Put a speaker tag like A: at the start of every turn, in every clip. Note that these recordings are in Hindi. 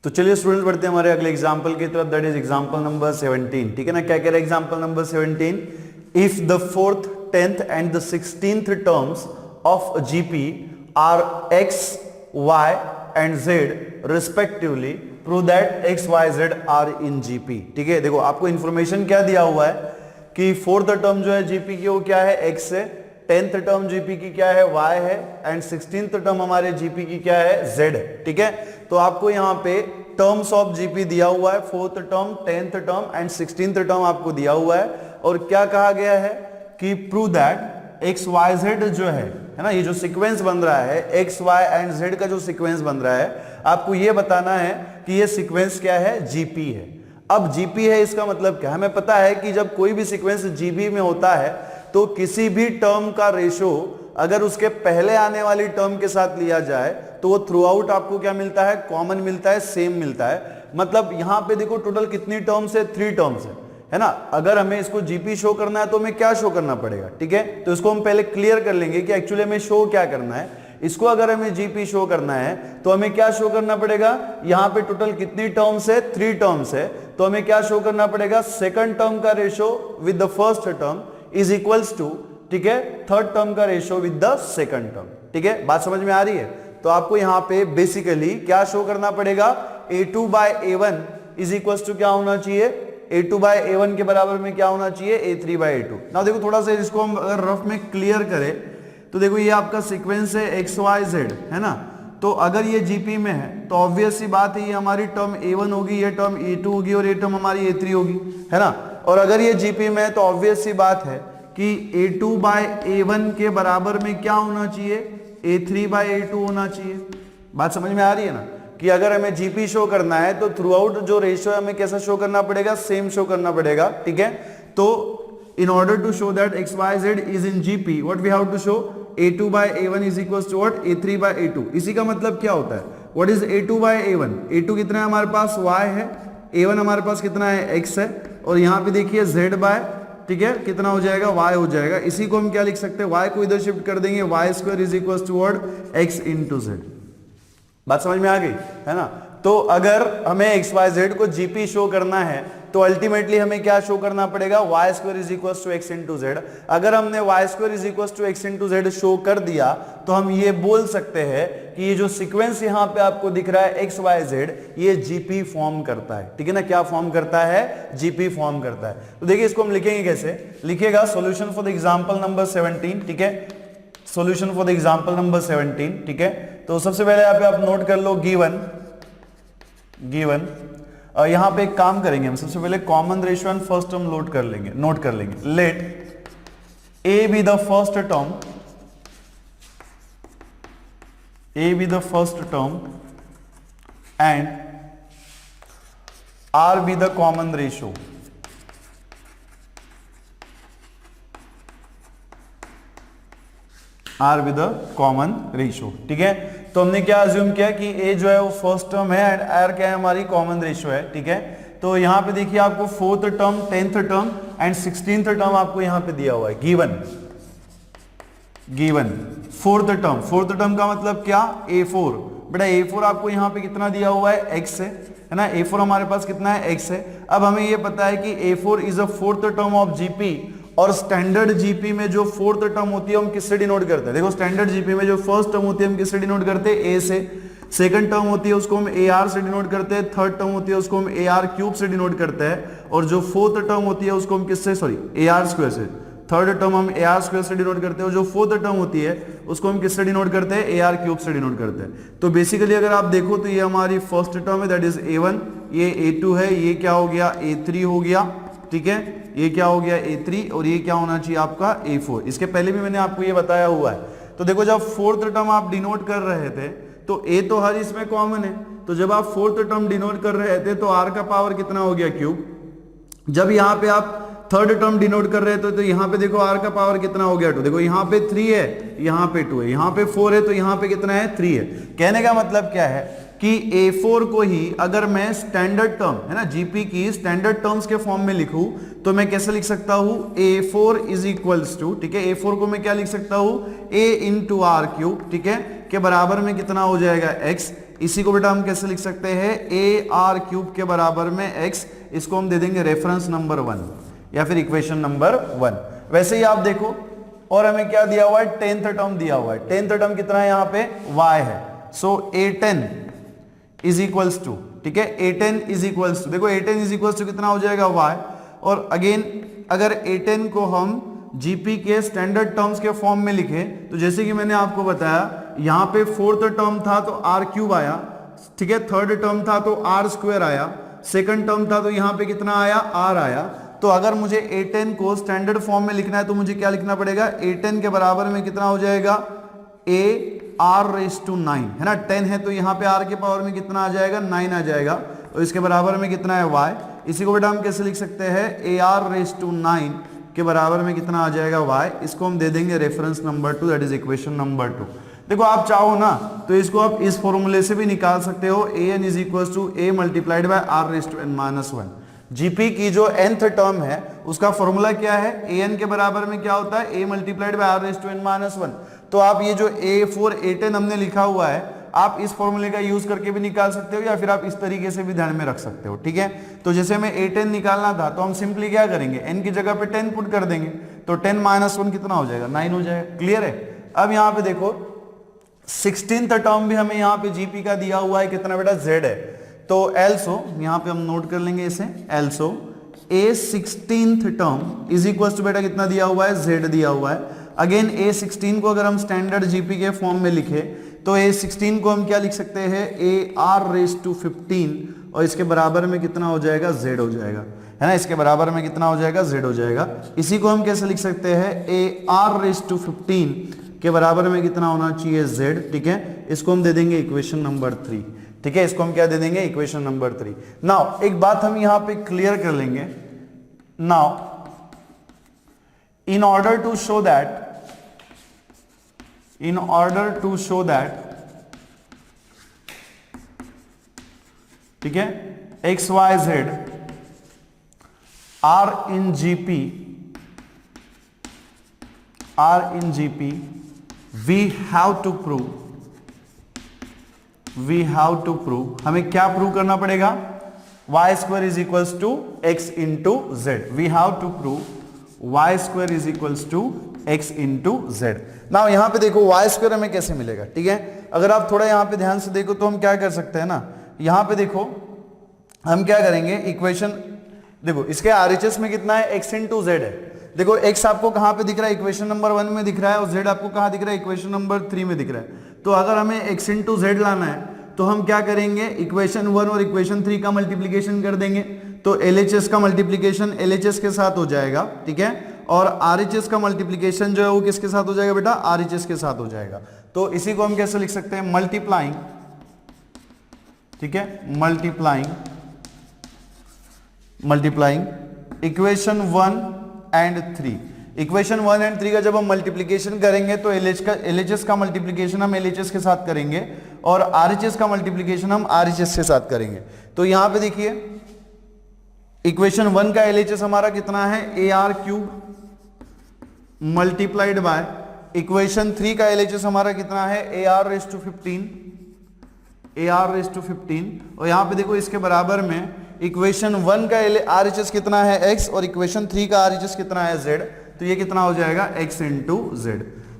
A: तो चलिए स्टूडेंट बढ़ते हैं हमारे अगले एग्जांपल की तरफ, दैट इज एग्जांपल नंबर 17। ठीक है ना, क्या कह रहा है example number 17? If the 4th, 10th and the 16th terms of GP are x, y and z respectively, prove that x, y, z are in GP. ठीक है, देखो आपको इंफॉर्मेशन क्या दिया हुआ है कि 4th टर्म जो है जीपी की वो क्या है, x है, 10th टर्म जीपी की क्या है, y है, एंड 16th टर्म हमारे जीपी की क्या है, z है। ठीक है, तो आपको यहाँ पे टर्म्स ऑफ जीपी दिया हुआ है, 4th term, 10th term and 16th term आपको दिया हुआ है, और क्या कहा गया है कि prove that x y z जो है ना, ये जो सीक्वेंस बन रहा है एक्स वाई एंड जेड का जो सीक्वेंस बन रहा है, आपको ये बताना है कि ये सीक्वेंस क्या है, जीपी है। अब जीपी है इसका मतलब क्या है, हमें पता है कि जब कोई भी सीक्वेंस जीपी में होता है तो किसी भी टर्म का रेशो अगर उसके पहले आने वाली टर्म के साथ लिया जाए तो वो थ्रू आउट आपको क्या मिलता है, कॉमन मिलता है, सेम मिलता है। मतलब यहां पे देखो टोटल कितनी टर्म्स है, 3 टर्म्स है ना। अगर हमें इसको जीपी शो करना है तो हमें क्या शो करना पड़ेगा, ठीक है, तो इसको हम पहले क्लियर कर लेंगे कि एक्चुअली हमें शो क्या करना है। इसको अगर हमें जीपी शो करना है तो हमें क्या शो करना पड़ेगा, यहां पे टोटल कितनी टर्म्स है, 3 टर्म्स है, तो हमें क्या शो करना पड़ेगा, सेकंड टर्म का ratio with the first term is equals to, ठीक है, थर्ड टर्म का ratio with the second term. ठीक है, बात समझ में आ रही है। तो आपको यहां पे बेसिकली क्या शो करना पड़ेगा, a2 by a1 is equals to क्या होना चाहिए, a2 by a1 के बराबर में क्या होना चाहिए, a3 by a2। ना देखो थोड़ा सा इसको हम अगर रफ में क्लियर करें तो देखो ये आपका सीक्वेंस है एक्स वाई जेड, है ना। तो अगर ये जीपी में है तो ऑब्वियस सी बात है ये हमारी टर्म a1 होगी, ये टर्म a2 होगी और ये टर्म हमारी a3 होगी, है ना। और अगर ये जीपी में है तो ऑब्वियस सी बात है कि a2 by a1 के बराबर में क्या होना चाहिए, a3 by a2 होना चाहिए। बात समझ में आ रही है ना, कि अगर हमें जीपी शो करना है तो थ्रू आउट जो रेशियो है हमें कैसा शो करना पड़ेगा, सेम शो करना पड़ेगा। ठीक है, तो in order to show that x y z is in GP what we have to show, a2 by a1 is equals to what, a3 by a2। इसी का मतलब क्या होता है, what is a2 by a1, a2 कितना है हमारे पास, y है, a1 हमारे पास कितना है, x है, और यहाँ पे देखिए z by, ठीक है, कितना हो जाएगा, y हो जाएगा। इसी को हम क्या लिख सकते हैं, y को इधर शिफ्ट कर देंगे, y square is equals to what, x into z। बात समझ में आ गई, है ना। तो अगर हमें एक्स वाई जेड को जीपी शो करना है तो अल्टीमेटली हमें क्या शो करना पड़ेगा, y square is equals to x into z. अगर हमने y square is equals to x into z show कर दिया तो हम ये बोल सकते हैं कि ये जो सीक्वेंस यहाँ पे आपको दिख रहा है एक्स वाई जेड, ये जीपी फॉर्म करता है। ठीक है ना, क्या फॉर्म करता है, जीपी फॉर्म करता है। तो देखिए इसको हम लिखेंगे कैसे, लिखेगा solution for the example number 17। ठीक है, solution for the example number 17। ठीक है, तो सबसे पहले यहाँ पे आप नोट कर लो गिवन, यहां पे एक काम करेंगे हम, सबसे पहले common ratio and first term load कर लेंगे, नोट कर लेंगे। Let a be the first term, a be the first term and r be the common ratio. R with the common ratio. ठीक है, तो हमने क्या अज्यूम किया कि ए जो है वो फर्स्ट टर्म है एंड आर क्या है, हमारी कॉमन रेशियो है। ठीक है, तो यहां पे देखिए आपको 4th term, 10th term and 16th term आपको यहां पे दिया हुआ है, given 4th term. 4th term का मतलब क्या, a4। बेटा a4 आपको यहां पे कितना दिया हुआ है, x है ना, a4 हमारे पास कितना है, x है। अब हमें ये पता है कि a4 is a 4th term of GP, और स्टैंडर्ड जीपी में जो 4th टर्म होती है हम किससे डिनोट करते हैं, देखो स्टैंडर्ड जीपी में जो फर्स्ट टर्म होती है हम किससे डिनोट करते हैं, ए से। सेकंड टर्म होती है उसको हम ए आर से डिनोट करते हैं, थर्ड टर्म होती है उसको हम ए आर क्यूब से डिनोट करते हैं, और जो 4th टर्म होती है उसको हम किससे, सॉरी ए आर स्क्वायर से। थर्ड टर्म हम ए आर स्क्वायर से डिनोट करते हैं, और जो 4th टर्म होती है उसको हम किससे डिनोट करते हैं, ए आर क्यूब से डिनोट करते हैं। तो बेसिकली अगर आप देखो तो ये हमारी फर्स्ट टर्म है, दैट इज a1, ये a2 है, ये क्या हो गया, a3 हो गया। ठीक है, ये क्या हो गया, a3, और ये क्या होना चाहिए आपका, a4। इसके पहले भी मैंने आपको ये बताया हुआ है। तो देखो जब 4th टर्म आप डिनोट कर रहे थे तो a तो हर इसमें कॉमन है, तो जब आप 4th टर्म डिनोट कर रहे थे तो r का पावर कितना हो गया, क्यूब। जब यहाँ पे आप 3rd टर्म डिनोट कर रहे थे तो यहाँ पे देखो r का पावर कितना हो गया, 2। देखो यहाँ पे 3 है, यहाँ पे 2 है, यहाँ पे 4 है, तो यहाँ पे कितना है, 3 है। कहने का मतलब क्या है कि a4 को ही अगर मैं स्टैंडर्ड टर्म, है ना, जीपी की स्टैंडर्ड टर्म्स के फॉर्म में लिखूं तो मैं कैसे लिख सकता हूं, a4 इज इक्वल्स टू, ठीक है, a4 को मैं क्या लिख सकता हूं, a इंटू आर क्यूब, ठीक है, के बराबर में कितना हो जाएगा, x। इसी को बेटा हम कैसे लिख सकते हैं, ए आर क्यूब के बराबर में एक्स, इसको हम दे देंगे रेफरेंस नंबर 1 या फिर इक्वेशन नंबर 1। वैसे ही आप देखो और हमें क्या दिया हुआ है, 10th टर्म दिया हुआ है। 10th टर्म कितना है यहाँ पे, y है। सो a10 इज इक्वल्स टू, ठीक है, a10 इज इक्वल्स टू, देखो a10 इज इक्वल्स टू कितना हो जाएगा y, और अगेन अगर a10 को हम जीपी के स्टैंडर्ड टर्म्स के फॉर्म में लिखे तो जैसे कि मैंने आपको बताया यहाँ पे 4th टर्म था तो r क्यूब आया, ठीक है, 3rd टर्म था तो r स्क्वायर आया, 2nd टर्म था तो यहाँ पे कितना आया, r आया। तो अगर मुझे a10 को स्टैंडर्ड फॉर्म में लिखना है तो मुझे क्या लिखना पड़ेगा, a10 के बराबर में कितना हो जाएगा, a r रेज़ टू 9, है ना, 10 है तो यहाँ पे r के पावर में कितना आ जाएगा, 9 आ जाएगा, और इसके बराबर में कितना है y। इसी को बेटा हम कैसे लिख सकते हैं, a r रेज़ टू 9 के बराबर में कितना आ जाएगा y, इसको हम दे देंगे reference number 2, that is equation number 2। देखो आप चाहो ना तो इसको आप इस फॉर्मूले से भी निकाल सकते हो, an is equal to a multiplied by r raise to n minus 1। GP की जो nth टर्म है उसका फॉर्मूला क्या है, an के बराबर में क्या होता है, a multiplied by r raise to n minus 1। तो आप ये जो a4 a10 हमने लिखा हुआ है आप इस फॉर्मूले का यूज करके भी निकाल सकते हो या फिर आप इस तरीके से भी ध्यान में रख सकते हो, ठीक है। तो जैसे हमें a10 निकालना था तो हम सिंपली क्या करेंगे, n की जगह पे 10 पुट कर देंगे, तो 10 माइनस 1 कितना हो जाएगा, 9 हो जाएगा। क्लियर है। अब यहाँ पे देखो 16th टर्म भी हमें यहाँ पे जीपी का दिया हुआ है, कितना बेटा, z है। तो एल्सो यहाँ पे हम नोट कर लेंगे इसे, also a16th term is equal to बेटा कितना दिया हुआ है, z दिया हुआ है। अगेन a16 को अगर हम स्टैंडर्ड जीपी के फॉर्म में लिखे तो a16 को हम क्या लिख सकते हैं, a r रेज़ टू 15, और इसके बराबर में कितना हो जाएगा, z हो जाएगा, है ना, इसके बराबर में कितना हो जाएगा, z हो जाएगा। इसी को हम कैसे लिख सकते हैं, a r रेज़ टू 15 के बराबर में कितना होना चाहिए, z, ठीक है, इसको हम दे देंगे इक्वेशन नंबर 3, ठीक है, इसको हम क्या दे देंगे, इक्वेशन नंबर 3। नाउ एक बात हम यहां पे क्लियर कर लेंगे, now in order to show that ठीक है, x y z are in GP we have to prove हमें क्या प्रूव करना पड़ेगा, y square is equals to x into z, we have to prove y square is equals to x into z। Now यहाँ पे देखो y square हमें कैसे मिलेगा, ठीक है, अगर आप थोड़ा यहाँ पे ध्यान से देखो तो हम क्या कर सकते हैं ना, यहाँ पे देखो हम क्या करेंगे, इक्वेशन देखो इसके RHS में कितना है, x into z है। देखो x आपको कहाँ पे दिख रहा है, इक्वेशन नंबर 1 में दिख रहा है, और z आपको कहाँ दिख रहा है, इक्वेशन नंबर 3 में दिख रहा है। तो अगर हमें x into z लाना है तो हम क्या करेंगे, इक्वेशन 1 और इक्वेशन 3 का मल्टीप्लीकेशन कर देंगे, तो LHS का मल्टीप्लीकेशन LHS के साथ हो जाएगा, ठीक है, और RHS का मल्टीप्लीकेशन जो है वो किसके साथ हो जाएगा बेटा, RHS के साथ हो जाएगा। तो इसी को हम कैसे लिख सकते हैं, मल्टीप्लाइंग, ठीक है, multiplying equation 1 and 3। Equation 1 and 3 का जब हम मल्टीप्लीकेशन करेंगे तो LHS का मल्टीप्लीकेशन हम LHS के साथ करेंगे और RHS का मल्टीप्लीकेशन हम RHS के साथ करेंगे। तो यहां पे देखिए इक्वेशन 1 का LHS हमारा कितना है, AR cube multiplied by equation 3 का LHS हमारा कितना है, AR रेज़ टू 15, और यहां पे देखो इसके बराबर में इक्वेशन 1 का RHS कितना है, x, और इक्वेशन 3 का RHS कितना है, z। तो ये कितना हो जाएगा, x इंटू z।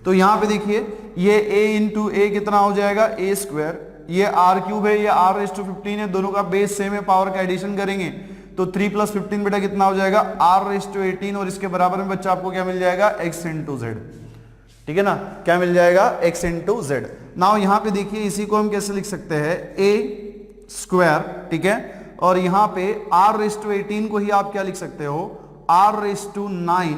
A: तो यहां पे देखिए ये a इंटू a कितना हो जाएगा, a स्क्वायर, ये r क्यूब है, ये r रेज़ टू 15 है, दोनों का बेस सेम है, पावर का एडिशन करेंगे तो 3 + 15 बेटा कितना हो जाएगा, r रेज़ टू 18, और इसके बराबर में बच्चा आपको क्या मिल जाएगा, x इंटू z, ठीक है ना, क्या मिल जाएगा, x इंटू z। नाउ यहां पे देखिए इसी को हम कैसे लिख सकते हैं, a स्क्वायर, ठीक है, और यहां पे r रेज़ टू 18 को ही आप क्या लिख सकते हो, r रेज़ टू 9,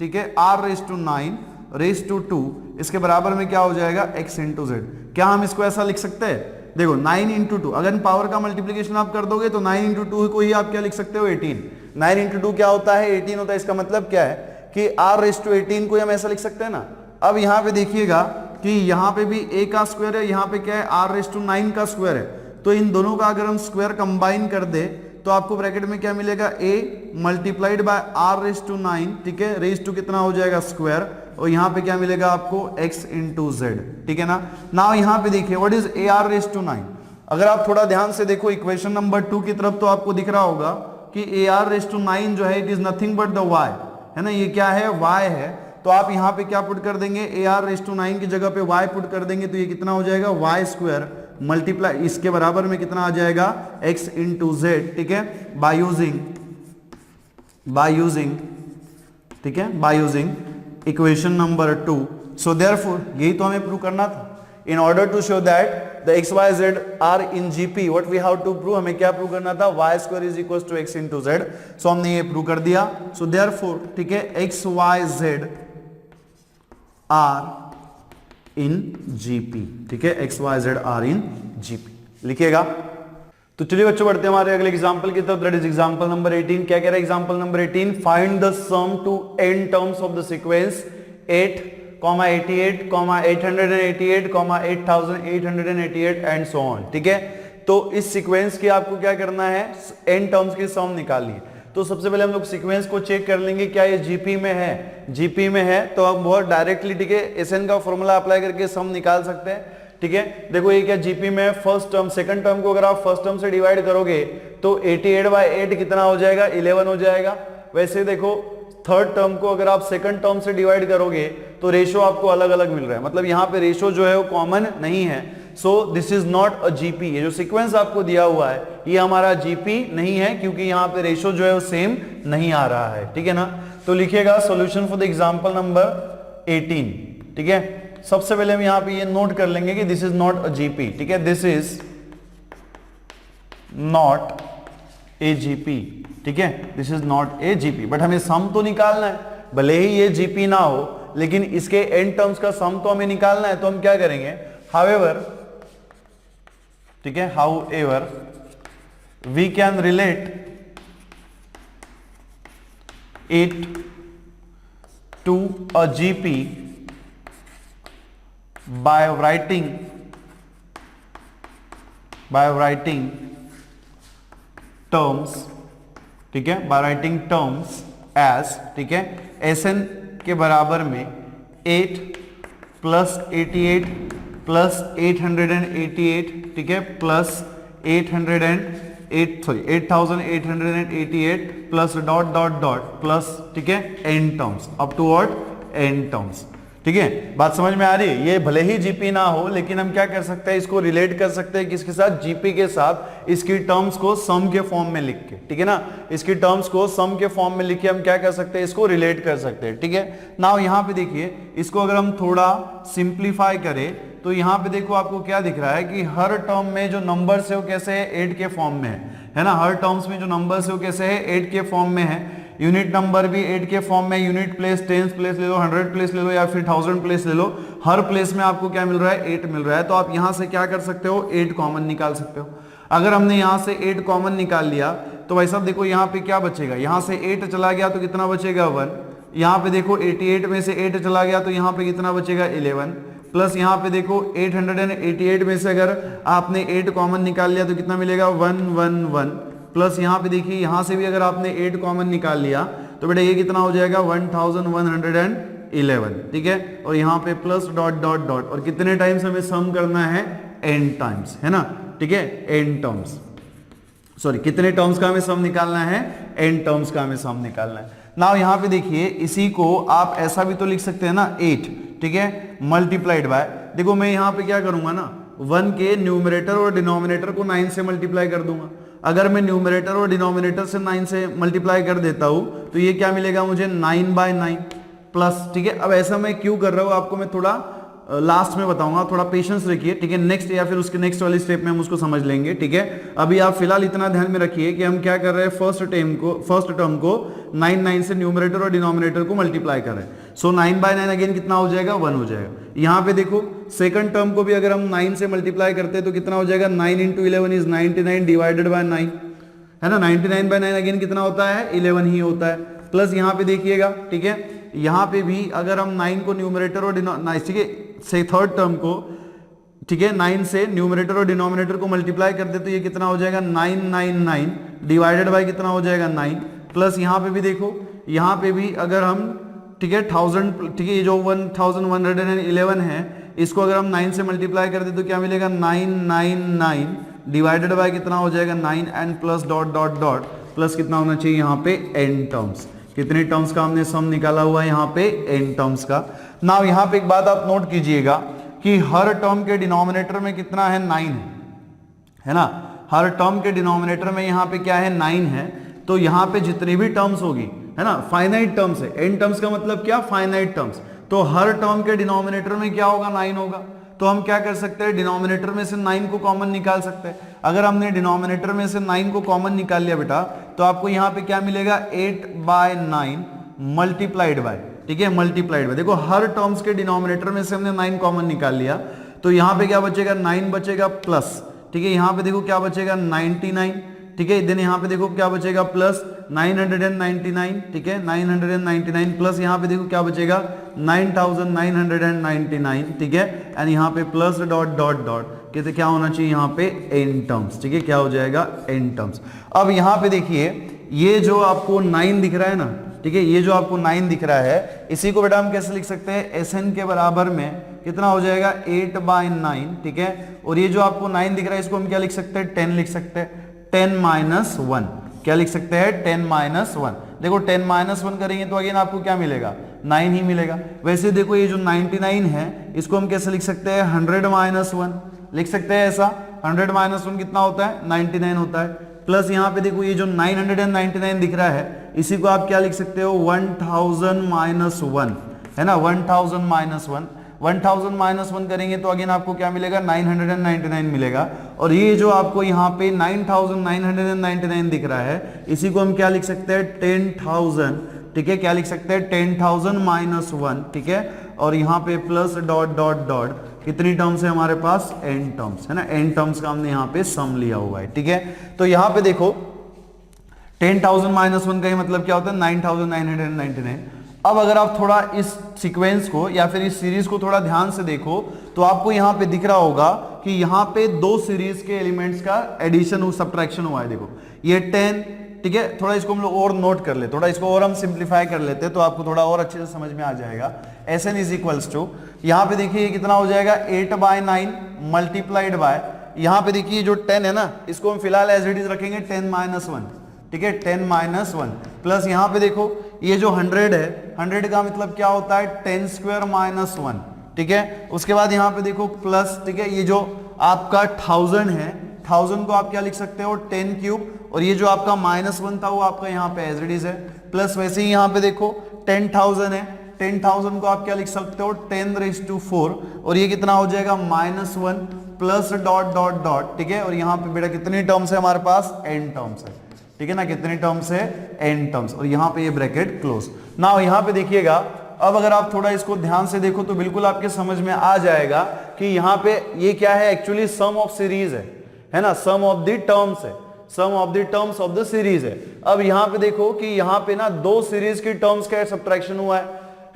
A: ठीक है, r raise to 9 raise to 2, इसके बराबर में क्या हो जाएगा, x इंटू z। क्या हम इसको ऐसा लिख सकते हैं, देखो 9 इंटू 2, अगर पावर का मल्टीप्लीकेशन आप कर दोगे तो 9 इंटू 2 को ही आप क्या लिख सकते हो, 18। 9 इंटू 2 क्या होता है, 18 होता है। इसका मतलब क्या है कि r रेज़ टू 18 को हम ऐसा लिख सकते हैं ना। अब यहाँ पे देखिएगा कि यहाँ पे भी a का स्क्वायर है, यहाँ पे क्या है, r रेज़ टू 9 का स्क्वायर है, तो इन दोनों का अगर हम स्क्वायर कंबाइन कर दे तो आपको ब्रैकेट में क्या मिलेगा, a multiplied by r raise to 9, ठीक है, रेज़ टू कितना हो जाएगा, स्क्वायर, और यहाँ पे क्या मिलेगा आपको, x इंटू z, ठीक है ना। नाउ यहाँ पे देखिए what is AR raise to 9, अगर आप थोड़ा ध्यान से देखो इक्वेशन नंबर 2 की तरफ तो आपको दिख रहा होगा कि AR⁻9 जो है it is nothing but the y, है ना, ये क्या है, y है। तो आप यहाँ पे क्या पुट कर देंगे, AR⁻9 की जगह पे y पुट कर देंगे तो ये कितना हो जाएगा, y² मल्टीप्लाई इसके बराबर में कितना आ जाएगा, x इंटू जेड, ठीक है, बाय यूजिंग ठीक है, by using equation number 2। So therefore यही तो हमें प्रूव करना था। In order to show that the x, y, z are in GP, what we have to prove, हमें क्या प्रूव करना था, y² is equals to x into z। so हमने ये प्रूव कर दिया। so therefore ठीक है, x, y, z are in GP, ठीक है, x, y, z are in GP लिखिएगा। तो चलिए बच्चों बढ़ते हैं हमारे अगले एग्जांपल की तरफ, दैट इज एग्जांपल नंबर 18। क्या कह रहा है example number 18, find the sum to n terms of the sequence 8, 88, 888, 8888 and so on, ठीक है। तो इस सीक्वेंस की आपको क्या करना है, n टर्म्स की सम निकालनी है। तो सबसे पहले हम लोग सीक्वेंस को चेक कर लेंगे, क्या ये जीपी में है, जीपी में है तो हम बहुत डायरेक्टली, ठीक है, एसएन का फॉर्मूला अप्लाई करके सम निकाल सकते हैं, ठीक है। देखो ये क्या जीपी में फर्स्ट टर्म, सेकंड टर्म को अगर आप फर्स्ट टर्म से डिवाइड करोगे तो 88/8 कितना हो जाएगा, 11 हो जाएगा। वैसे देखो थर्ड टर्म को अगर आप सेकंड टर्म से डिवाइड करोगे तो रेशो आपको अलग अलग मिल रहा है, मतलब यहाँ पे रेशो जो है वो कॉमन नहीं है। So this is not a GP, ये जो सीक्वेंस आपको दिया हुआ है ये हमारा जीपी नहीं है, क्योंकि यहाँ पे रेशो जो है वो सेम नहीं आ रहा है, ठीक है ना। तो लिखिएगा solution for the example number 18, ठीक है। सबसे पहले हम यहाँ पे ये नोट कर लेंगे कि this is not a GP, ठीक है, this is not a GP, ठीक है, this is not a GP. But हमें सम तो निकालना है, भले ही ये जीपी ना हो लेकिन इसके एन टर्म्स का सम तो हमें निकालना है। तो हम क्या करेंगे, हाउएवर, ठीक है, however we can relate it to a GP by writing terms, ठीक है, by writing terms as, ठीक है, Sn के बराबर में 8 प्लस 88 प्लस 888, ठीक है, plus 8888 plus dot dot dot plus, ठीक है, n terms up to what, n terms, ठीक है। बात समझ में आ रही है। ये भले ही जीपी ना हो लेकिन हम क्या कर सकते हैं, इसको रिलेट कर सकते हैं किसके साथ, जीपी के साथ, इसकी टर्म्स को सम के फॉर्म में लिख के, ठीक है ना, इसकी टर्म्स को सम के फॉर्म में लिख के हम क्या कर सकते हैं, इसको रिलेट कर सकते हैं, ठीक है। नाउ यहाँ पे देखिए, इसको अगर हम थोड़ा सिंप्लीफाई करें तो यहाँ पे देखो आपको क्या दिख रहा है कि हर टर्म में जो नंबर्स है वो कैसे है, 8 के फॉर्म में है ना। हर टर्म्स में जो नंबर्स है वो कैसे है, 8 के फॉर्म में है। यूनिट नंबर भी 8 के फॉर्म में, यूनिट प्लेस, टेंस प्लेस ले लो, 100 प्लेस ले लो या फिर 1000 प्लेस ले लो, हर प्लेस में आपको क्या मिल रहा है, 8 मिल रहा है। तो आप यहां से क्या कर सकते हो, 8 कॉमन निकाल सकते हो। अगर हमने यहां से 8 कॉमन निकाल लिया तो भाई साहब देखो यहाँ पे क्या बचेगा, यहां से 8 चला गया तो कितना बचेगा, 1। यहाँ पे देखो 88 में से 8 चला गया तो यहाँ पे कितना बचेगा, 11। प्लस यहाँ पे देखो 888 में से अगर आपने 8 कॉमन निकाल लिया तो कितना मिलेगा, 111। प्लस यहाँ पे देखिए, यहाँ से भी अगर आपने 8 कॉमन निकाल लिया तो बेटा ये कितना हो जाएगा, 1111, ठीक है। और यहाँ पे प्लस डॉट डॉट डॉट, और कितने टाइम्स हमें सम करना है, n टाइम्स, है ना, ठीक है, n टर्म्स, सॉरी कितने टर्म्स का हमें सम निकालना है, n टर्म्स का हमें सम निकालना है। नाउ यहाँ पे देखिए, इसी को आप ऐसा भी तो लिख सकते हैं ना, 8, ठीक है, मल्टीप्लाइड बाय, देखो मैं यहाँ पे क्या करूंगा ना, 1 के न्यूमरेटर और डिनोमिनेटर को 9 से मल्टीप्लाई कर दूंगा। अगर मैं न्यूमरेटर और डिनोमिनेटर से 9 से मल्टीप्लाई कर देता हूं तो ये क्या मिलेगा मुझे, 9/9 प्लस, ठीक है। अब ऐसा मैं क्यों कर रहा हूं आपको मैं थोड़ा लास्ट में बताऊंगा, थोड़ा पेशेंस रखिए, ठीक है। नेक्स्ट या फिर उसके नेक्स्ट वाली स्टेप में हम उसको समझ लेंगे, ठीक है। अभी आप फिलहाल इतना ध्यान में रखिए कि हम क्या कर रहे हैं, फर्स्ट टर्म को 9 से न्यूमरेटर और डिनोमिनेटर को मल्टीप्लाई कर रहे हैं। सो 9/9 अगेन कितना हो जाएगा, 1 हो जाएगा। यहाँ पे देखो सेकंड टर्म को भी अगर हम 9 से मल्टीप्लाई करते हैं तो कितना हो जाएगा, 9 × 11 इज 99 डिवाइडेड बाय 9, है ना। 99/9 अगेन कितना होता है, 11 ही होता है। प्लस यहाँ पे देखिएगा, ठीक है, यहाँ पे भी अगर हम 9 को न्यूमरेटर और ठीक है, से थर्ड टर्म को, ठीक है, 9 से न्यूमरेटर और डिनोमिनेटर को मल्टीप्लाई कर दे तो ये कितना हो जाएगा, 999 डिवाइडेड बाय कितना हो जाएगा, 9। प्लस यहाँ पे भी देखो, यहाँ पे भी अगर हम, ठीक है, 1000, ठीक है, ये जो 1111 है इसको अगर हम 9 से मल्टीप्लाई कर दे तो क्या मिलेगा, 999 डिवाइडेड बाय कितना हो जाएगा 9n plus dot dot dot plus कितना होना चाहिए यहाँ पे n टर्म्स। कितने टर्म्स का हमने सम निकाला हुआ है यहाँ पे n टर्म्स का। नाउ यहाँ पे एक बात आप नोट कीजिएगा कि हर टर्म के डिनोमिनेटर में कितना है 9 है ना, हर टर्म के डिनोमिनेटर में यहाँ पे क्या है 9 है। तो यहाँ पे जितनी भी टर्म्स होगी है ना, फाइनाइट टर्म्स है, n टर्म्स का मतलब क्या, फाइनाइट टर्म्स, तो हर टर्म के डिनोमिनेटर में क्या होगा 9 होगा। तो हम क्या कर सकते हैं, डिनोमिनेटर में से 9 को कॉमन निकाल सकते हैं। अगर हमने डिनोमिनेटर में से 9 को कॉमन निकाल लिया बेटा तो आपको यहाँ पे क्या मिलेगा 8/9 मल्टीप्लाइड बाय, ठीक है, मल्टीप्लाइड बाय। देखो हर टर्म्स के डिनोमिनेटर में से हमने 9 कॉमन निकाल लिया तो यहाँ पे क्या बचेगा 9 बचेगा प्लस, ठीक है, यहाँ पे देखो क्या बचेगा 99, ठीक है, देन यहाँ पे देखो क्या बचेगा प्लस 999, ठीक है, 999 प्लस यहाँ पे देखो क्या बचेगा 9999, ठीक है, एंड यहाँ पे प्लस डॉट डॉट डॉट कहते क्या होना चाहिए यहाँ पे n टर्म्स, ठीक है, क्या हो जाएगा n टर्म्स। अब यहाँ पे देखिए ये जो आपको 9 दिख रहा है ना, ठीक है, ये जो आपको 9 दिख रहा है इसी को बेटा हम कैसे लिख सकते हैं, Sn के बराबर में कितना हो जाएगा 8/9, ठीक है, और ये जो आपको 9 दिख रहा है इसको हम क्या लिख सकते हैं 10 लिख सकते हैं, 10-1, क्या लिख सकते हैं 10-1। देखो 10-1 करेंगे तो अगेन आपको क्या मिलेगा 9 ही मिलेगा। वैसे देखो ये जो 99 है इसको हम कैसे लिख सकते हैं 100-1 लिख सकते हैं ऐसा, 100-1 कितना होता है 99 होता है। प्लस यहाँ पे देखो ये जो 999 दिख रहा है इसी को आप क्या लिख सकते हो 1000-1 है ना, 1000-1 करेंगे तो अगेन आपको क्या मिलेगा 999 मिलेगा। और ये जो आपको यहाँ पे 9999 दिख रहा है इसी को हम क्या लिख सकते हैं 10,000, ठीक है, क्या लिख सकते हैं 10,000-1, ठीक है, और यहाँ पे प्लस डॉट डॉट डॉट कितनी टर्म्स है हमारे पास n टर्म्स है ना, n टर्म्स का हमने यहाँ पे सम लिया हुआ है, ठीक है। तो यहाँ पे देखो 10,000-1 का ही मतलब क्या होता है 9,999। अब अगर आप थोड़ा इस सीक्वेंस को या फिर इस सीरीज को थोड़ा ध्यान से देखो तो आपको यहाँ पे दिख रहा होगा कि यहाँ पे दो सीरीज के एलिमेंट्स का एडिशन सब्ट्रैक्शन हुआ है। देखो ये 10, ठीक है, थोड़ा इसको हम लोग और नोट कर ले, थोड़ा इसको और हम सिंप्लीफाई कर लेते हैं तो आपको थोड़ा और अच्छे से समझ में आ जाएगा। Sn इज इक्वल्स टू, यहाँ पे देखिए कितना हो जाएगा 8/9 मल्टीप्लाइड बाय, यहाँ पे देखिए जो 10 है ना इसको हम फिलहाल एज इट इज रखेंगे 10-1, ठीक है, 10-1 प्लस यहाँ पे देखो ये जो 100 है 100 का मतलब क्या होता है 10^2 - 1, ठीक है। उसके बाद यहाँ पे देखो प्लस, ठीक है, ये जो आपका 1000 है 1000 को आप क्या लिख सकते हो 10³ और ये जो आपका -1 था वो आपका यहाँ पे एज इट इज है। प्लस वैसे ही यहाँ पे देखो 10,000 है, 10,000 को आप क्या लिख सकते हो 10⁴ और ये कितना हो जाएगा -1 प्लस डॉट डॉट डॉट, ठीक है, और यहाँ पे बेटा कितनी टर्म्स है हमारे पास n टर्म्स है, ठीक है ना, कितनी टर्म्स है n टर्म्स, और यहाँ पे ये ब्रैकेट क्लोज। नाउ यहाँ पे देखिएगा अब अगर आप थोड़ा इसको ध्यान से देखो तो बिल्कुल आपके समझ में आ जाएगा कि यहाँ पे ये क्या है एक्चुअली सम ऑफ सीरीज है ना, सम ऑफ द टर्म्स है, sum of the terms of the series है। अब यहाँ पे देखो कि यहाँ पे ना दो सीरीज की टर्म्स का सब्ट्रैक्शन हुआ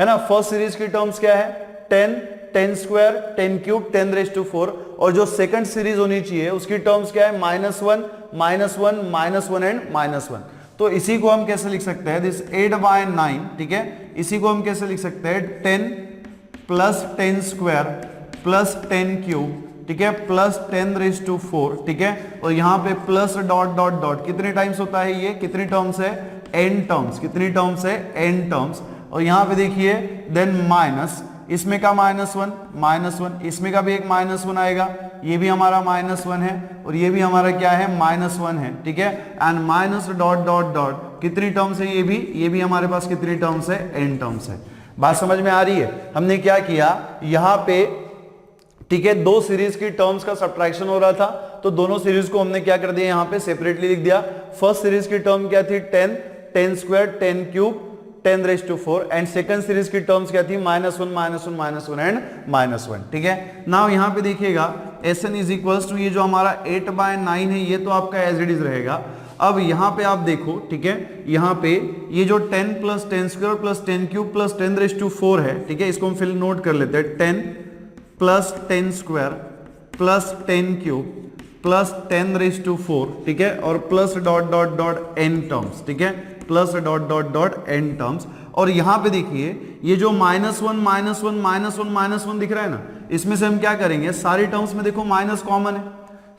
A: है ना। फर्स्ट सीरीज की टर्म्स क्या है 10, 10², 10³ 10⁴, और जो सेकंड सीरीज होनी चाहिए उसकी टर्म्स क्या है -1, -1, -1 एंड -1। तो इसी को हम कैसे लिख सकते हैं दिस 8/9, ठीक है, इसी को हम कैसे लिख सकते हैं 10 + 10² + 10³, ठीक है, प्लस 10⁴, ठीक है, और यहाँ पे प्लस डॉट डॉट डॉट कितने टाइम्स होता है ये, कितनी टर्म्स है n टर्म्स, कितनी टर्म्स है n टर्म्स, और यहाँ पे देखिए देन माइनस, इसमें का -1, इसमें का भी एक -1 आएगा, ये भी हमारा -1 है और ये भी हमारा क्या है -1 है, ठीक है, and minus dot dot dot कितनी टर्म्स है ये भी हमारे पास कितनी टर्म्स है n टर्म्स है। बात समझ में आ रही है। हमने क्या किया यहाँ पे, ठीक है, दो सीरीज की टर्म्स का सब्ट्रैक्शन हो रहा था तो दोनों सीरीज को हमने क्या कर दिया यहाँ पे सेपरेटली लिख दिया। फर्स्ट सीरीज की टर्म क्या थी 10, 10², 10³ 10⁴, एंड सेकंड सीरीज की टर्म्स क्या थी -1, -1, -1 एंड -1, ठीक है। नाउ यहाँ पे देखिएगा Sn इज इक्वल्स टू ये जो हमारा 8/9 है ये तो आपका एज इट इज रहेगा। अब यहाँ पे आप देखो, ठीक है, यहाँ पे ये जो 10 + 10² + 10³ + 10⁴ है, ठीक है, इसको हम फिर नोट कर लेते हैं 10 + 10² + 10³ + 10⁴, ठीक है, और plus dot dot dot n terms, ठीक है, plus dot dot dot n terms. और यहाँ पे देखिए ये जो -1, -1, -1, -1 दिख रहा है ना, इसमें से हम क्या करेंगे सारी टर्म्स में देखो माइनस कॉमन है,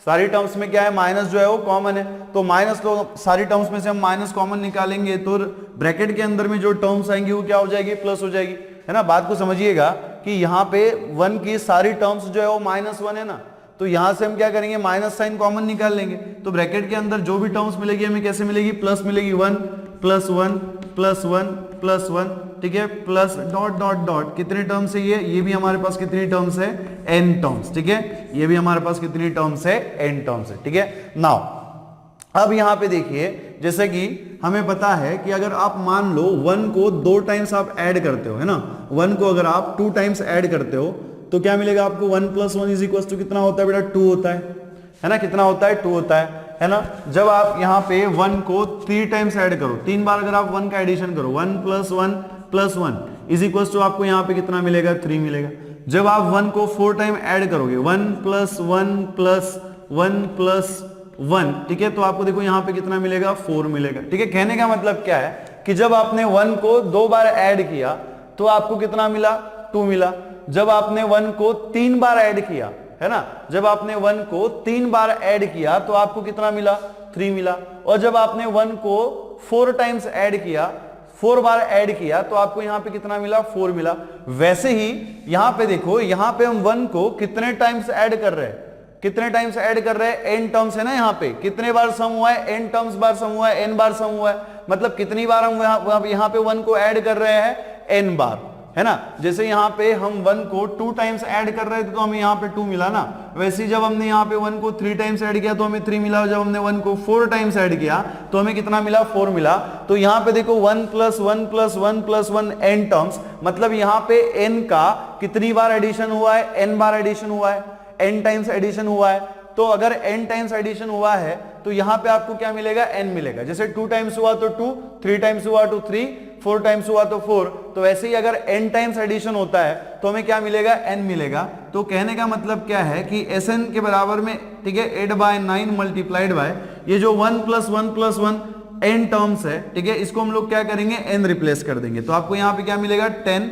A: सारी टर्म्स में क्या है, माइनस जो है वो कॉमन है, तो माइनस लो, सारी टर्म्स में से हम माइनस कॉमन निकालेंगे तो ब्रैकेट के अंदर में जो टर्म्स आएंगी वो क्या हो जाएगी, प्लस हो जाएगी, है ना। बात को समझिएगा कि यहाँ पे 1 की सारी टर्म्स जो है वो -1 है ना, तो यहां से हम क्या करेंगे, माइनस साइन कॉमन निकाल लेंगे, तो ब्रैकेट के अंदर जो भी टर्म्स मिलेगी हमें कैसे मिलेगी, प्लस मिलेगी, 1 प्लस 1 प्लस 1 प्लस 1, ठीक है, प्लस डॉट डॉट डॉट, कितने टर्म्स है ये भी हमारे पास कितनी टर्म्स है, n टर्म्स, ठीक है, ये भी हमारे पास कितनी टर्म्स है, n टर्म्स है, ठीक है। नाउ अब यहां पे देखिए, जैसे कि हमें पता है कि अगर आप मान लो 1 को 2 टाइम्स आप ऐड करते हो, है ना, 1 को अगर आप 2 टाइम्स ऐड करते हो तो क्या मिलेगा आपको, 1 + 1 इज इक्वल टू कितना होता है बेटा, 2 होता है ना, कितना होता है, 2 होता है ना। जब आप यहाँ पे 1 को 3 टाइम्स ऐड करो, 3 बार अगर आप 1 का एडिशन करो, 1 + 1 + 1 इज इक्वल टू आपको यहाँ पे कितना मिलेगा, 3 मिलेगा। जब आप 1 को 4 टाइम ऐड करोगे, 1 + 1 + 1 + 1, ठीक है, तो आपको देखो यहाँ पे कितना मिलेगा, 4 मिलेगा, ठीक है। कहने का मतलब क्या है कि जब आपने 1 को 2 बार ऐड किया तो आपको कितना मिला, 2 मिला। जब आपने 1 को 3 बार ऐड किया, है ना, जब आपने 1 को 3 बार ऐड किया तो आपको कितना मिला, 3 मिला। और जब आपने 1 को 4 टाइम्स ऐड किया, 4 बार ऐड किया तो आपको यहां पे कितना मिला, 4 मिला। वैसे ही यहां पे देखो, यहां पे हम 1 को कितने टाइम्स ऐड कर रहे हैं, कितने टाइम्स ऐड कर रहे हैं, n टर्म्स है ना, यहाँ पे कितने बार सम हुआ है, n टर्म्स बार सम हुआ है, n बार सम हुआ है, मतलब कितनी बार हम यहाँ पे 1 को ऐड कर रहे हैं, n बार, है ना। जैसे यहाँ पे हम 1 को 2 टाइम्स ऐड कर रहे थे तो हमें यहाँ पे 2 मिला ना, वैसे ही जब हमने यहाँ पे 1 को 3 टाइम्स ऐड किया तो हमें 3 मिला, जब हमने 1 को 4 टाइम्स ऐड किया तो हमें कितना मिला, 4 मिला। तो यहाँ पे देखो 1 + 1 + 1 + 1 n टर्म्स, मतलब यहाँ पे n का कितनी बार एडिशन हुआ है, n बार एडिशन हुआ है, n टाइम्स एडिशन हुआ है। तो अगर n टाइम्स एडिशन हुआ है तो यहाँ पे आपको क्या मिलेगा, n मिलेगा। जैसे 2 टाइम्स हुआ तो 2, 3 टाइम्स हुआ तो 3, 4 टाइम्स हुआ तो 4, तो वैसे ही अगर n टाइम्स एडिशन होता है तो हमें क्या मिलेगा, n मिलेगा। तो कहने का मतलब क्या है कि Sn के बराबर में, ठीक है, 8/9 मल्टीप्लाइड बाय ये जो 1 + 1 + 1 n टर्म्स है, ठीक है, इसको हम लोग क्या करेंगे, n रिप्लेस कर देंगे। तो आपको यहाँ पे क्या मिलेगा, 10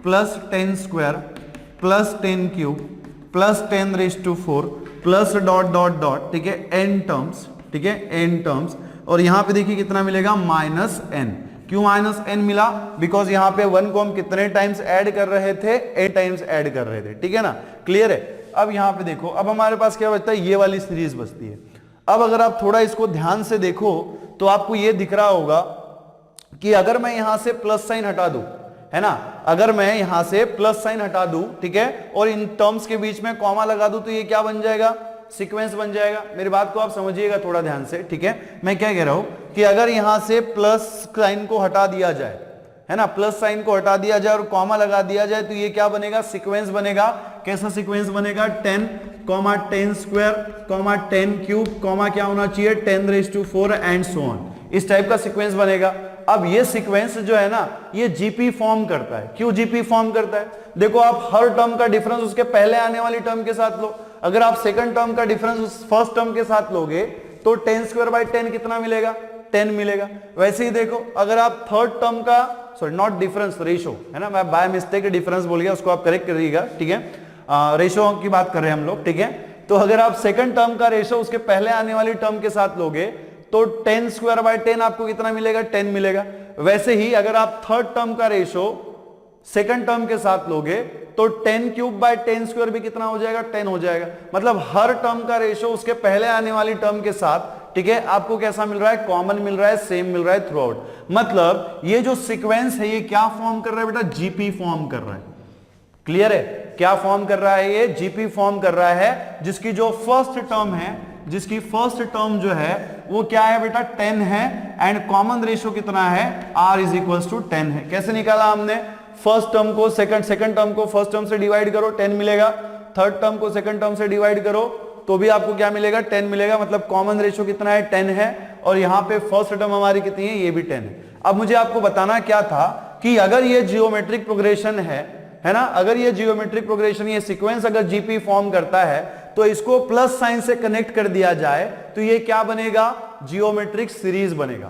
A: + 10² + 10³ + 10⁴ प्लस डॉट डॉट डॉट, ठीक है, n टर्म्स, ठीक है, n टर्म्स। और यहां पे देखिए कितना मिलेगा, -n। क्यों -n मिला, बिकॉज यहां पे 1 को हम कितने टाइम्स ऐड कर रहे थे, 8 टाइम्स ऐड कर रहे थे, ठीक है ना, क्लियर है। अब यहां पे देखो, अब हमारे पास क्या बचता है, ये वाली सीरीज बचती है। अब अगर आप थोड़ा इसको ध्यान से देखो तो आपको ये दिख रहा होगा कि अगर मैं यहां से प्लस साइन हटा दूं, है ना, अगर मैं यहां से प्लस साइन हटा दूं, ठीक है, और इन टर्म्स के बीच में कॉमा लगा दूं तो ये क्या बन जाएगा, सीक्वेंस बन जाएगा। मेरी बात को आप समझिएगा थोड़ा ध्यान से, ठीक है। मैं क्या कह रहा हूं कि अगर यहां से प्लस साइन को हटा दिया जाए, है ना, प्लस साइन को हटा दिया जाए और कॉमा लगा दिया जाए तो ये क्या बनेगा, सीक्वेंस बनेगा। कैसा सीक्वेंस बनेगा, 10, 10², 10³ क्या होना चाहिए, 10⁴ एंड सो ऑन, इस टाइप का सीक्वेंस बनेगा। अब ये सीक्वेंस जो है ना, ये जीपी फॉर्म करता है। क्यों जीपी फॉर्म करता है, देखो आप हर टर्म का डिफरेंस उसके पहले आने वाली टर्म के साथ लो। अगर आप सेकंड टर्म का डिफरेंस उस फर्स्ट टर्म के साथ लोगे तो 10² कितना मिलेगा, 10 मिलेगा। वैसे ही देखो, अगर आप थर्ड टर्म का, सॉरी नॉट डिफरेंस, रेशो, है ना, मैं बाय मिस्टेक डिफरेंस बोल गया, उसको आप करेक्ट करिएगा, ठीक है, रेशो की बात कर रहे हैं हम लोग, ठीक है। तो अगर आप सेकंड टर्म का रेशो उसके पहले आने वाली टर्म के साथ लोगे तो 10² आपको कितना मिलेगा, 10 मिलेगा। वैसे ही अगर आप थर्ड टर्म का रेशो सेकंड टर्म के साथ लोगे तो 10³ भी कितना हो जाएगा, 10 हो जाएगा। मतलब हर टर्म का रेशो उसके पहले आने वाली टर्म के साथ, ठीक है, आपको कैसा मिल रहा है, कॉमन मिल रहा है, सेम मिल रहा है थ्रू आउट। मतलब ये जो सीक्वेंस है ये क्या फॉर्म कर रहा है बेटा, जीपी फॉर्म कर रहा है। क्लियर है, क्या फॉर्म कर रहा है, ये जीपी फॉर्म कर रहा है, जिसकी जो फर्स्ट टर्म है, जिसकी फर्स्ट टर्म जो है वो क्या है बेटा, 10 है, एंड कॉमन रेशो कितना है, r = 10 है। कैसे निकाला हमने, फर्स्ट टर्म को सेकंड टर्म को फर्स्ट टर्म से डिवाइड करो, 10 मिलेगा। थर्ड टर्म को सेकंड टर्म से डिवाइड करो तो भी आपको क्या मिलेगा, 10 मिलेगा। मतलब कॉमन रेशो कितना है, 10 है, और यहां पे फर्स्ट टर्म हमारी कितनी है, ये भी 10 है। अब मुझे आपको बताना क्या था कि अगर ये जियोमेट्रिक प्रोग्रेशन है ना, अगर ये जियोमेट्रिक प्रोग्रेशन, ये सीक्वेंस अगर जीपी फॉर्म करता है तो इसको प्लस साइन से कनेक्ट कर दिया जाए तो ये क्या बनेगा, जियोमेट्रिक सीरीज बनेगा,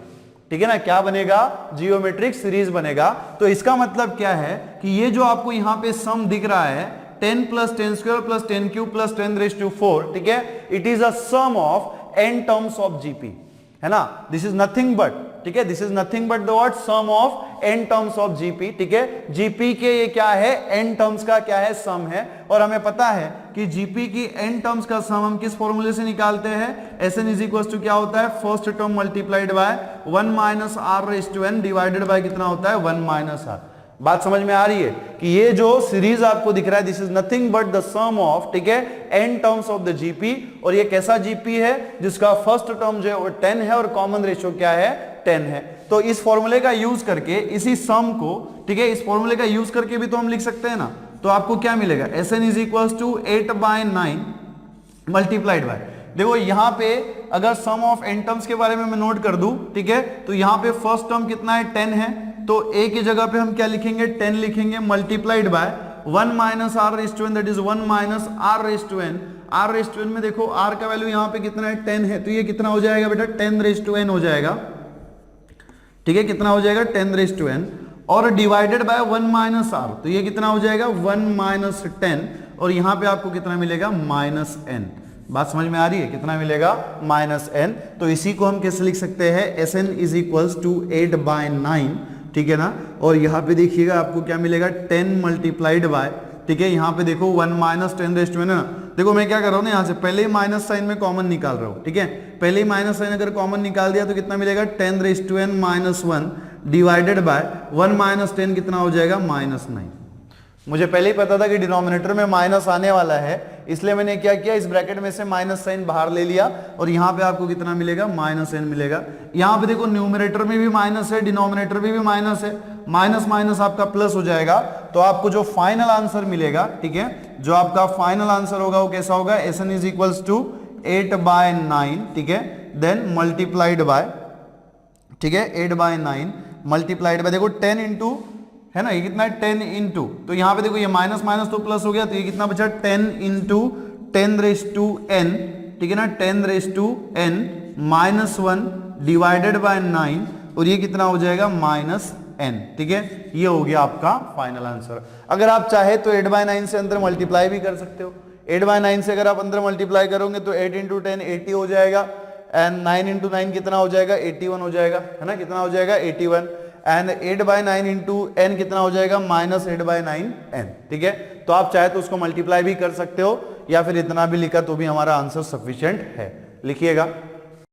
A: ठीक है ना, क्या बनेगा, जियोमेट्रिक सीरीज बनेगा। तो इसका मतलब क्या है कि ये जो आपको यहां पे सम दिख रहा है 10 plus 10 square plus 10 cube plus 10 raise to 4, ठीक है, it is a sum of n terms of GP, है ना, दिस इज नथिंग बट, ठीक है, this is nothing but the what, sum of n terms of GP, ठीक है, जीपी के ये क्या है, n टर्म्स का क्या है, सम है, और हमें पता है कि जीपी की n टर्म्स का सम हम किस फॉर्मूले से निकालते हैं, Sn इज इक्वल टू क्या होता है, first term multiplied by 1 minus r raise to n divided by कितना होता है, 1 माइनस r। बात समझ में आ रही है कि ये जो सीरीज आपको दिख रहा है, this is nothing but the sum of, ठीक है, n terms of the GP, और ये कैसा जीपी है, जिसका फर्स्ट टर्म जो है वो 10 है और कॉमन रेशियो क्या है, 10 है। तो इस फॉर्मूले का यूज करके इसी सम को, ठीक है, इस फॉर्मूले का यूज करके भी तो हम लिख सकते हैं ना, तो आपको क्या मिलेगा, Sn is equal to 8/9 multiplied by, देखो यहां पे अगर सम ऑफ n टर्म्स के बारे में मैं नोट कर दूं, ठीक है, तो यहां पे फर्स्ट टर्म कितना है, 10 है, तो a की जगह पे हम क्या लिखेंगे, 10 लिखेंगे, multiplied by 1 minus r raise to n, that is 1 minus r raise to n, r raise to n में देखो r का वैल्यू यहां पे कितना है, 10 है, तो ये कितना हो जाएगा बेटा, 10 रेज टू n हो जाएगा, ठीक है, कितना हो जाएगा, 10 रेज टू n, और डिवाइडेड बाय 1 माइनस r, तो ये कितना हो जाएगा, 1 माइनस 10, और यहां पे आपको कितना मिलेगा, माइनस n। बात समझ में आ रही है, कितना मिलेगा, माइनस n। तो इसी को हम कैसे लिख सकते हैं, Sn इज इक्वल्स टू 8/9, ठीक है ना, और यहाँ पे देखिएगा आपको क्या मिलेगा, 10 मल्टीप्लाइड बाय, ठीक है, यहाँ पे देखो 1 माइनस 10 रेज टू n है ना, देखो मैं क्या कर रहा हूँ ना, यहाँ से पहले ही माइनस साइन में कॉमन निकाल रहा हूँ, ठीक है, पहले ही माइनस साइन अगर कॉमन निकाल दिया तो कितना मिलेगा, 10 raise to n minus 1 divided by 1 minus 10 कितना हो जाएगा, माइनस 9। मुझे पहले ही पता था कि डिनोमिनेटर में माइनस आने वाला है, इसलिए मैंने क्या किया, इस ब्रैकेट में से माइनस साइन बाहर ले लिया, और यहाँ पे आपको कितना मिलेगा, माइनस n मिलेगा। यहाँ पे देखो न्यूमरेटर में भी माइनस है, डिनोमिनेटर में भी माइनस है, माइनस माइनस आपका प्लस हो जाएगा, तो आपको जो फाइनल आंसर मिलेगा, ठीक है, जो आपका फाइनल आंसर होगा वो कैसा होगा, Sn इज इक्वल्स टू 8/9, ठीक है, देन मल्टीप्लाइड बाय, ठीक है, 8/9 मल्टीप्लाइड बाय, देखो 10 इंटू, है ना, ये कितना है, 10 इंटू, तो यहाँ पे देखो ये माइनस माइनस तो प्लस हो गया, तो ये कितना बचा, 10 इंटू 10 रेज टू n, ठीक है ना, 10 raise to n minus 1 divided by 9, और ये कितना हो जाएगा, माइनस n, ठीक है, ये हो गया आपका फाइनल आंसर। अगर आप चाहे तो 8/9 से अंदर मल्टीप्लाई भी कर सकते हो, 8/9 से अगर आप अंदर मल्टीप्लाई करोगे तो 8 इंटू 10 80 हो जाएगा, एंड 9 इंटू 9 कितना हो जाएगा, 81 हो जाएगा, है ना, कितना हो जाएगा, 81, एंड 8/9 इंटू n कितना हो जाएगा, माइनस 8/9 n, ठीक है। तो आप चाहे तो उसको मल्टीप्लाई भी कर सकते हो, या फिर इतना भी लिखा तो भी हमारा आंसर सफिशिएंट है, लिखिएगा।